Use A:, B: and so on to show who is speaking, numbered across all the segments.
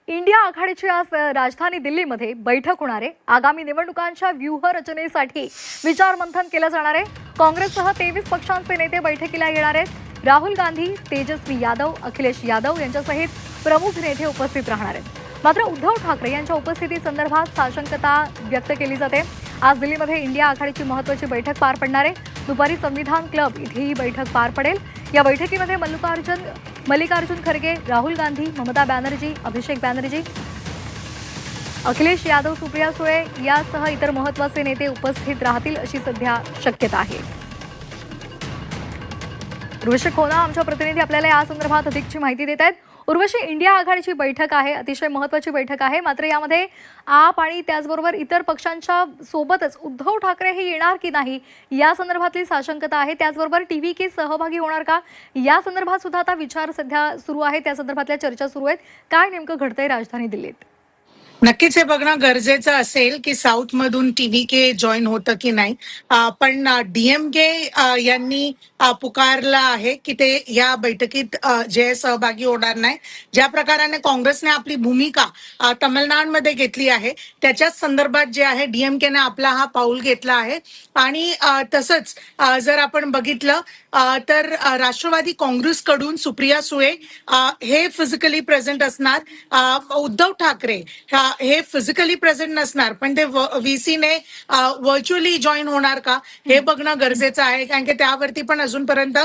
A: India आघाडीची आज राजधानी दिल्लीमध्ये बैठक होणार आहे। आगामी निवडणुकांच्या व्यूहरचनेसाठी विचारमंथन केलं जाणार आहे। काँग्रेससह 23 पक्षांचे नेते बैठकीला येणार आहेत। राहुल गांधी, तेजस्वी यादव, अखिलेश यादव यांच्यासहित प्रमुख नेते उपस्थित राहणार आहेत। मात्र उद्धव ठाकरे यांच्या उपस्थितीसंदर्भात साशंकता व्यक्त केली जाते। आज दिल्लीमध्ये इंडिया आघाडीची महत्त्वाची बैठक पार पडणार आहे। दुपारी संविधान क्लब इथे ही बैठक पार पडेल। या बैठकीमध्ये मल्लिकार्जुन खरगे, राहुल गांधी, ममता बॅनर्जी, अभिषेक बॅनर्जी, अखिलेश यादव, सुप्रिया सुळे यासह इतर महत्त्वाचे नेते उपस्थित राहतील अशी सध्या शक्यता आहे। उर्वशी खोना आमच्या प्रतिनिधी आपल्याला या संदर्भात अधिकची माहिती देत आहेत। उर्वशी, इंडिया आघाडीची बैठक आहे, अतिशय महत्त्वाची बैठक आहे, मात्र यामध्ये आप आणि त्याचबरोबर इतर पक्षांच्या सोबतच उद्धव ठाकरे हे येणार की नाही या संदर्भातली साशंकता आहे। त्याचबरोबर TVK सहभागी होणार का या संदर्भात सुद्धा आता विचार सध्या सुरू आहे, त्या संदर्भातल्या चर्चा सुरू आहेत। काय नेमकं घडतंय राजधानी दिल्लीत?
B: नक्कीच हे बघणं गरजेचं असेल की साऊथ मधून TVK जॉईन होतं की नाही। पण DMK यांनी पुकारला आहे की ते या बैठकीत जे सहभागी होणार नाही। ज्या प्रकाराने काँग्रेसने आपली भूमिका तमिळनाडूमध्ये घेतली आहे त्याच्याच संदर्भात जे आहे DMK ने आपला हा पाऊल घेतला आहे। आणि तसंच जर आपण बघितलं तर राष्ट्रवादी काँग्रेसकडून सुप्रिया सुळे हे फिजिकली प्रेझेंट असणार। उद्धव ठाकरे हे फिजिकली प्रेझेंट नसणार, पण ते VC ने व्हर्च्युअली जॉईन होणार का हे बघणं गरजेचं आहे, कारण की त्यावरती पण अजूनपर्यंत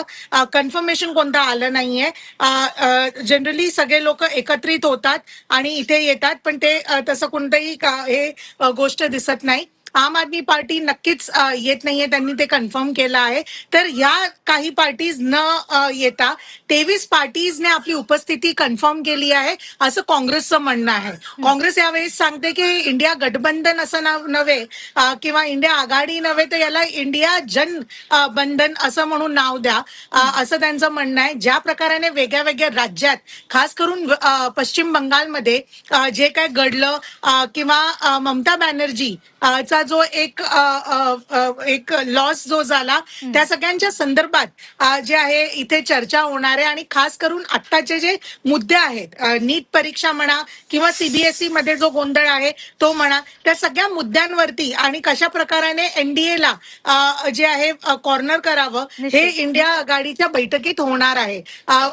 B: कन्फर्मेशन कोणतं आलं नाहीये। जनरली सगळे लोक एकत्रित होतात आणि इथे येतात, पण ते तसं कोणतंही हे गोष्ट दिसत नाही। आम आदमी पार्टी नक्कीच येत नाहीये, त्यांनी ते कन्फर्म केलं आहे। तर या काही पार्टीज न येता 23 पार्टीजने आपली उपस्थिती कन्फर्म केली आहे असं काँग्रेसचं म्हणणं आहे। काँग्रेस यावेळेस सांगते की इंडिया गठबंधन असं नव्हे किंवा इंडिया आघाडी नव्हे, तर याला इंडिया जन बंधन असं म्हणून नाव द्या असं त्यांचं म्हणणं आहे। ज्या प्रकाराने वेगळ्या वेगळ्या राज्यात खास करून पश्चिम बंगालमध्ये जे काय घडलं किंवा ममता बॅनर्जी चा जो एक लॉस जो झाला त्या सगळ्यांच्या संदर्भात जे आहे इथे चर्चा होणार आहे। आणि खास करून आत्ताचे जे मुद्दे आहेत, नीट परीक्षा म्हणा किंवा CBSE मध्ये जो गोंधळ आहे तो म्हणा, त्या सगळ्या मुद्द्यांवरती आणि कशा प्रकाराने NDA ला जे आहे कॉर्नर करावं हे इंडिया आघाडीच्या बैठकीत होणार आहे।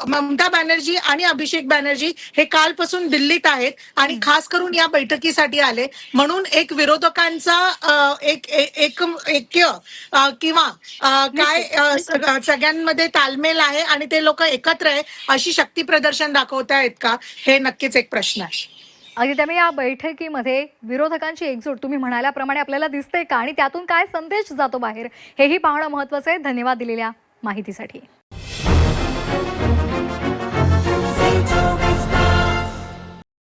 B: ममता बॅनर्जी आणि अभिषेक बॅनर्जी हे कालपासून दिल्लीत आहेत आणि खास करून या बैठकीसाठी आले, म्हणून एक विरोधकांचा एक ऐक्य किंवा काय सगळ्यांमध्ये तालमेल आहे आणि ते लोक एकत्र आहे अशी शक्ती प्रदर्शन दाखवतायत का, हे नक्कीच एक प्रश्न आहे।
A: अगदी त्यामुळे या बैठकीमध्ये विरोधकांची एकजूट तुम्ही म्हणाल्याप्रमाणे आपल्याला दिसते का आणि त्यातून काय संदेश जातो बाहेर हेही पाहणं महत्त्वाचं आहे। धन्यवाद दिलेल्या माहितीसाठी।